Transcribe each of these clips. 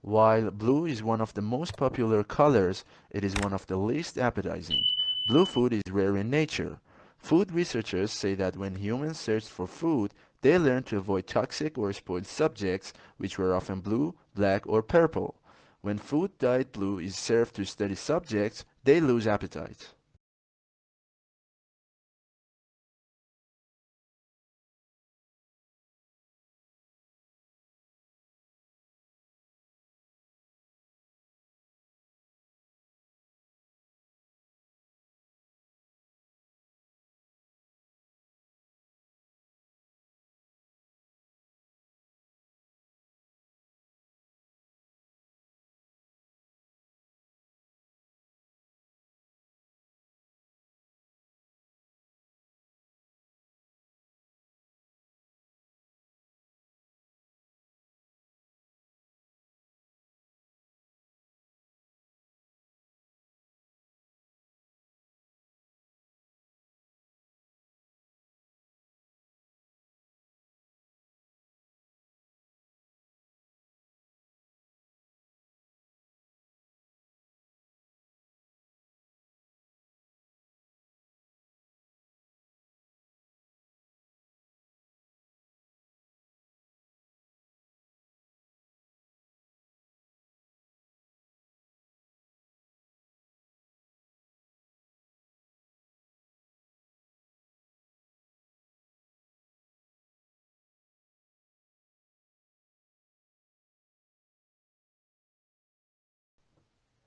While blue is one of the most popular colors, it is one of the least appetizing. Blue food is rare in nature. Food researchers say that when humans searched for food, they learned to avoid toxic or spoiled subjects, which were often blue, black, or purple. When food dyed blue is served to study subjects, they lose appetite.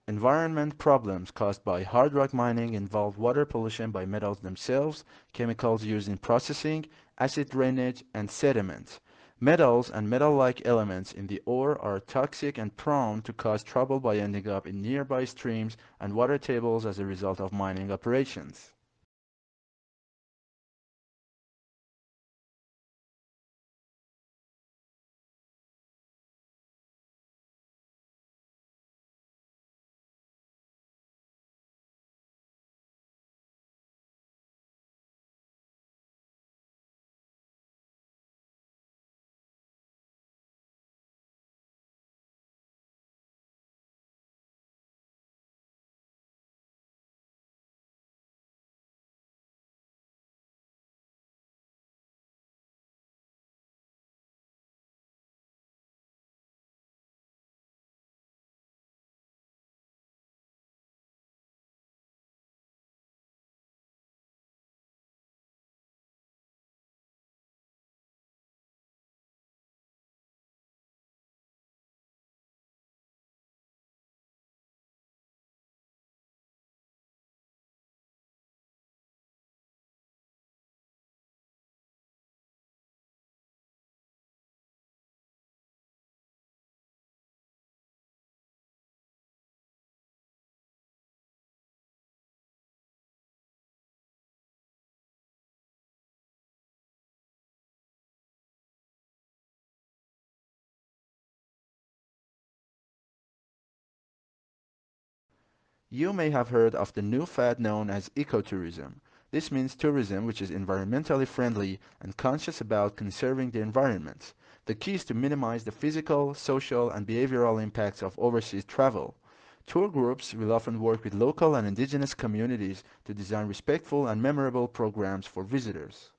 Environment problems caused by hard rock mining involve water pollution by metals themselves, chemicals used in processing, acid drainage, and sediment. Metals and metal-like elements in the ore are toxic and prone to cause trouble by ending up in nearby streams and water tables as a result of mining operations. You may have heard of the new fad known as ecotourism. This means tourism which is environmentally friendly and conscious about conserving the environment. The key is to minimize the physical, social, and behavioral impacts of overseas travel. Tour groups will often work with local and indigenous communities to design respectful and memorable programs for visitors.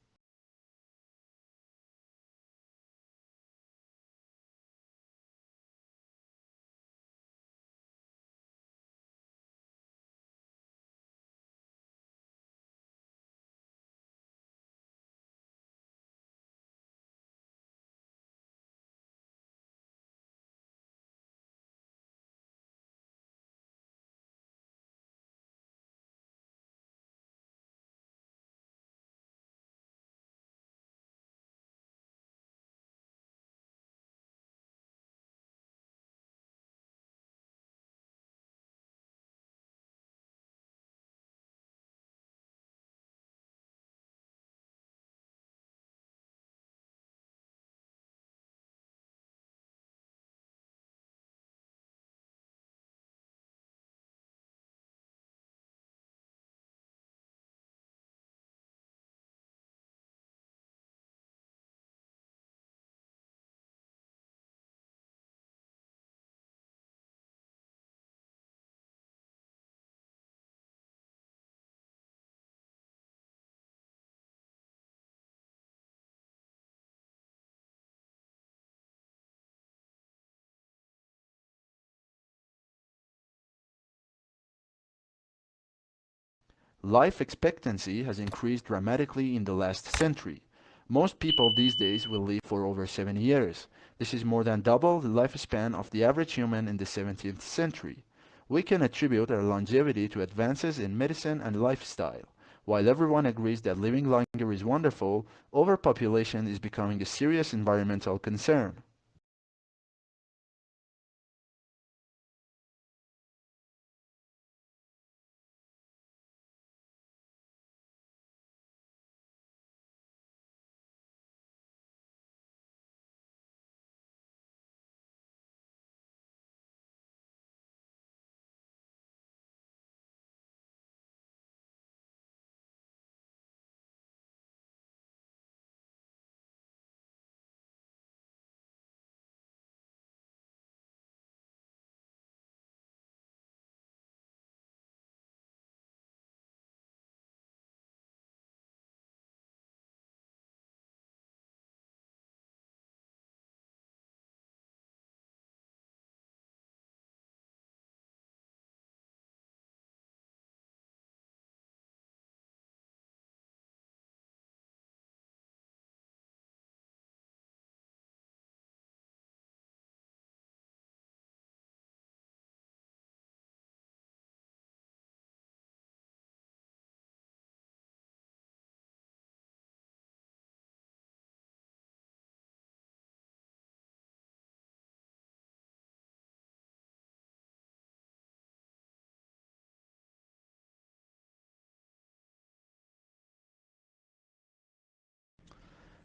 Life expectancy has increased dramatically in the last century. Most people these days will live for over 70 years. This is more than double the lifespan of the average human in the 17th century. We can attribute our longevity to advances in medicine and lifestyle. While everyone agrees that living longer is wonderful, overpopulation is becoming a serious environmental concern.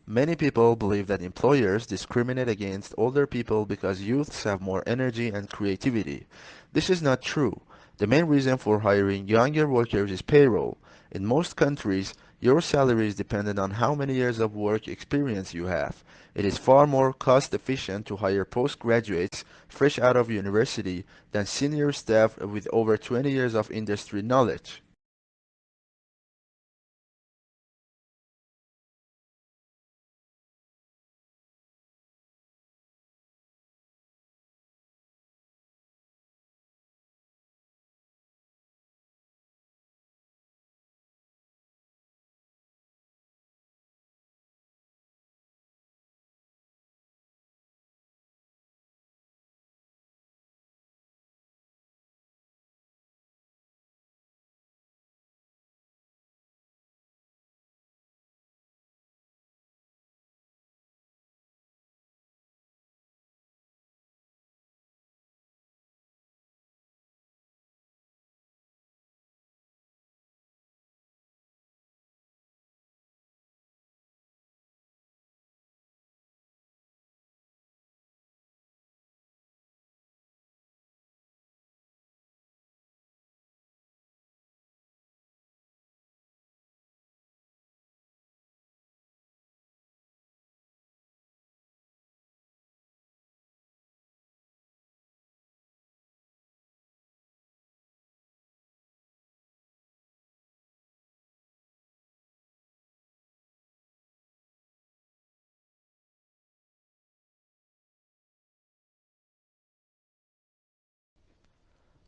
Many people believe that employers discriminate against older people because youths have more energy and creativity. This is not true. The main reason for hiring younger workers is payroll. In most countries, your salary is dependent on how many years of work experience you have. It is far more cost efficient to hire postgraduates fresh out of university than senior staff with over 20 years of industry knowledge.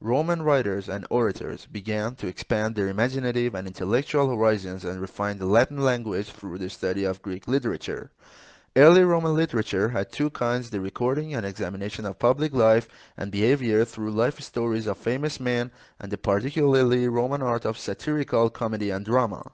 Roman writers and orators began to expand their imaginative and intellectual horizons and refine the Latin language through the study of Greek literature. Early Roman literature had two kinds: the recording and examination of public life and behavior through life stories of famous men, and the particularly Roman art of satirical comedy and drama.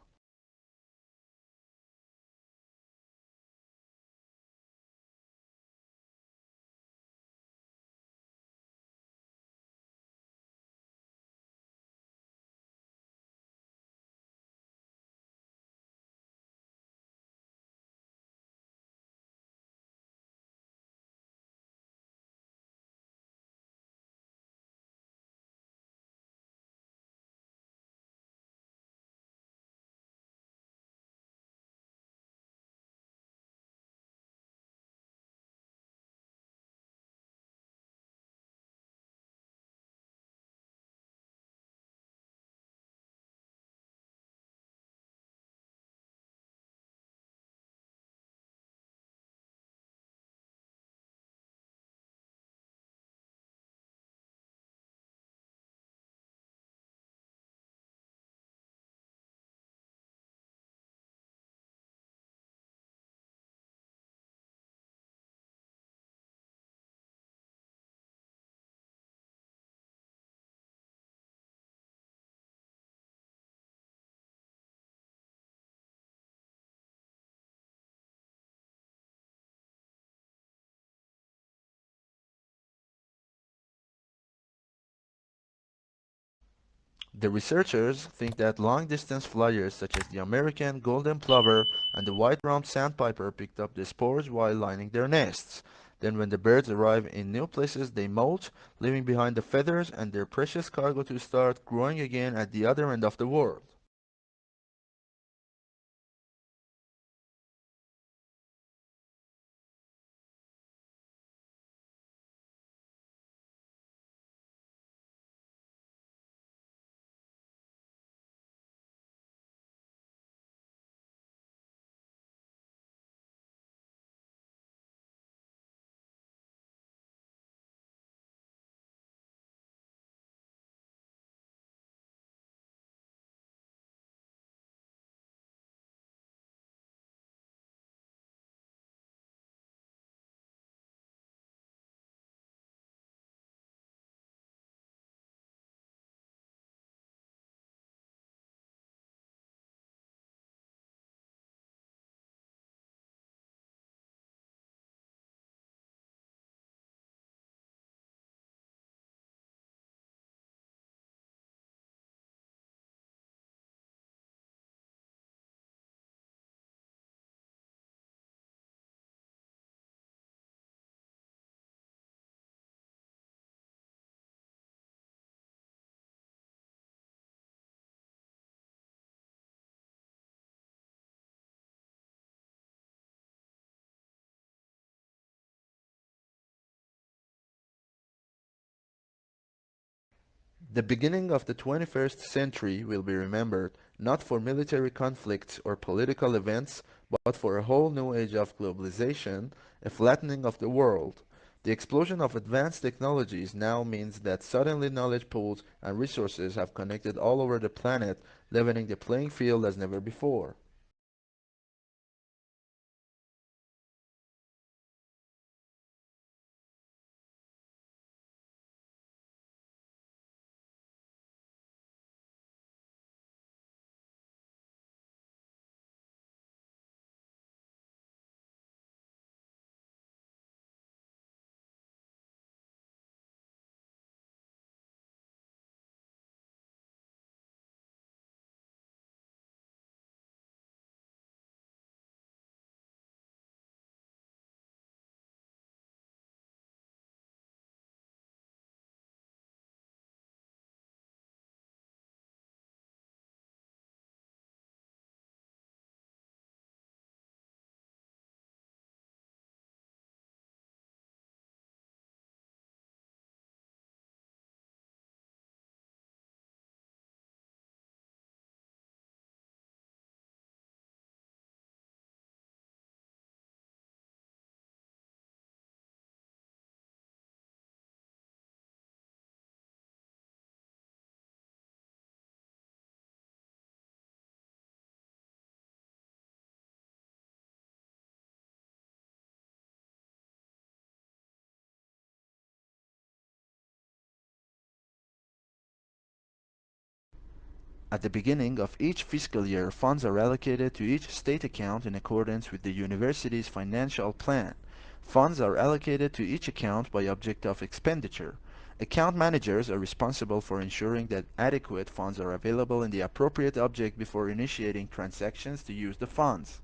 The researchers think that long-distance flyers such as the American golden plover and the white-rumped sandpiper picked up the spores while lining their nests. Then when the birds arrive in new places, they molt, leaving behind the feathers and their precious cargo to start growing again at the other end of the world. The beginning of the 21st century will be remembered not for military conflicts or political events, but for a whole new age of globalization, a flattening of the world. The explosion of advanced technologies now means that suddenly knowledge pools and resources have connected all over the planet, leveling the playing field as never before. At the beginning of each fiscal year, funds are allocated to each state account in accordance with the university's financial plan. Funds are allocated to each account by object of expenditure. Account managers are responsible for ensuring that adequate funds are available in the appropriate object before initiating transactions to use the funds.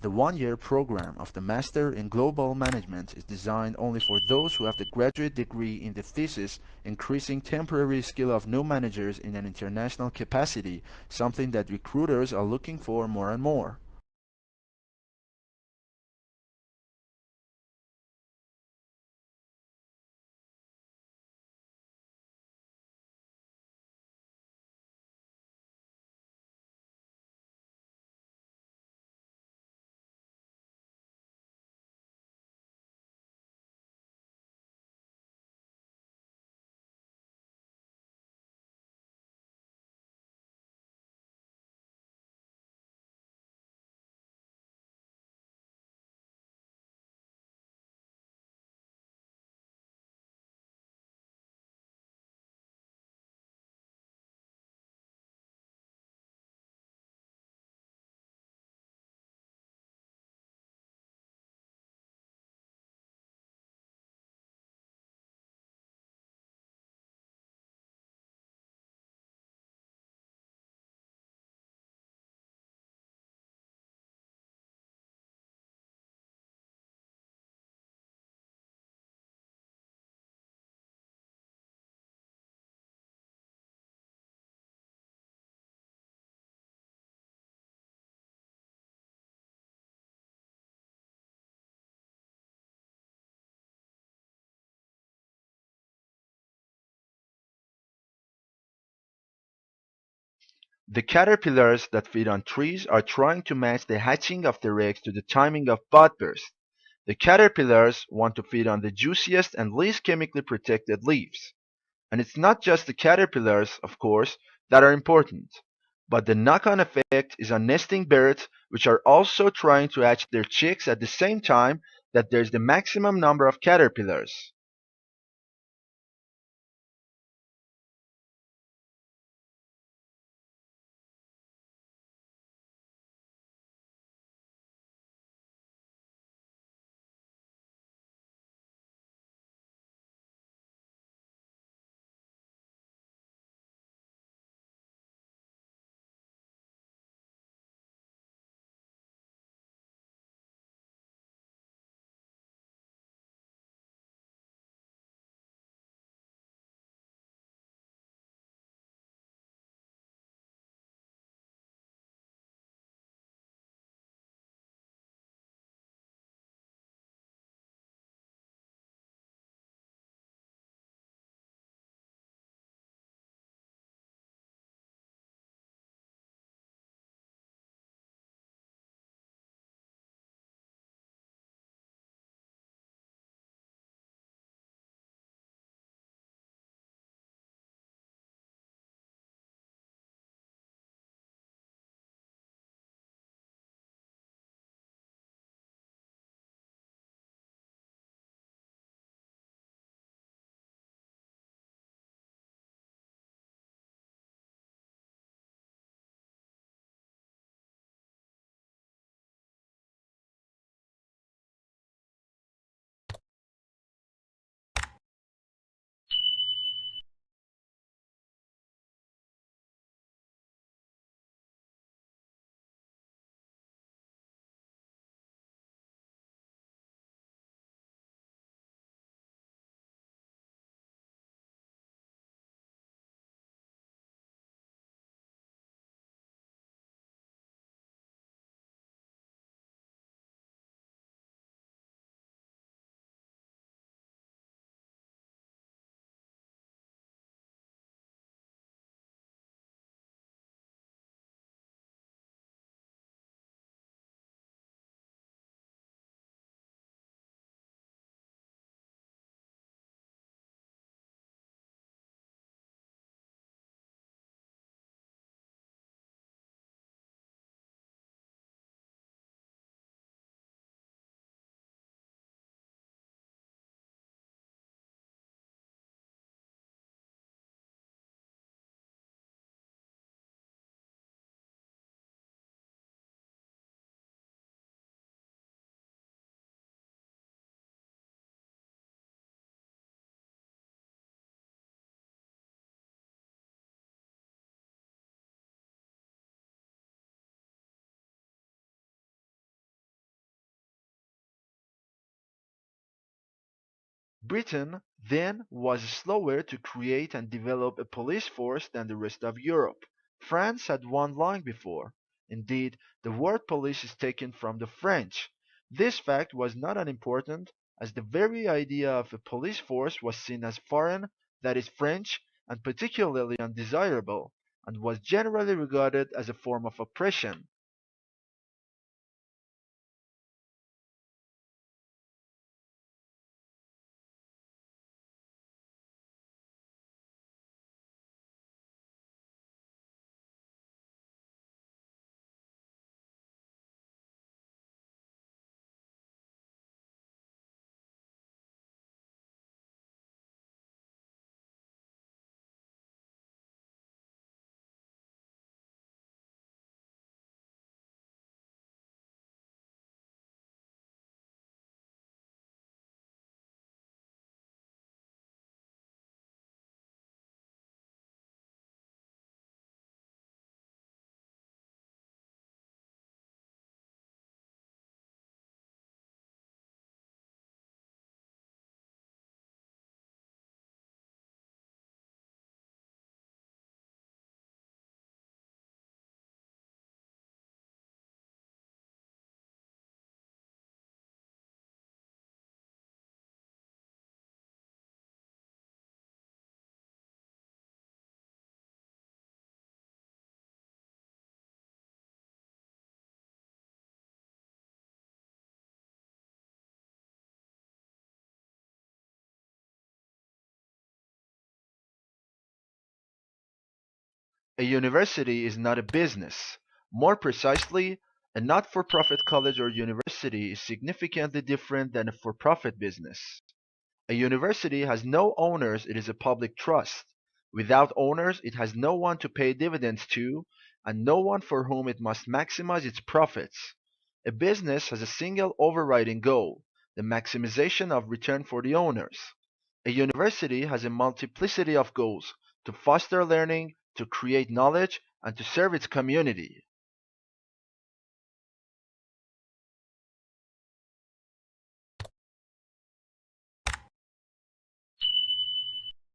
The one-year program of the Master in Global Management is designed only for those who have the graduate degree in the thesis, increasing temporary skill of new managers in an international capacity, something that recruiters are looking for more and more. The caterpillars that feed on trees are trying to match the hatching of their eggs to the timing of bud burst. The caterpillars want to feed on the juiciest and least chemically protected leaves. And it's not just the caterpillars, of course, that are important. But the knock-on effect is on nesting birds, which are also trying to hatch their chicks at the same time that there's the maximum number of caterpillars. Britain then was slower to create and develop a police force than the rest of Europe. France had one long before. Indeed, the word police is taken from the French. This fact was not unimportant, as the very idea of a police force was seen as foreign, that is French, and particularly undesirable, and was generally regarded as a form of oppression. A university is not a business. More precisely, a not-for-profit college or university is significantly different than a for-profit business. A university has no owners, it is a public trust. Without owners, it has no one to pay dividends to, and no one for whom it must maximize its profits. A business has a single overriding goal, the maximization of return for the owners. A university has a multiplicity of goals, to foster learning, to create knowledge, and to serve its community.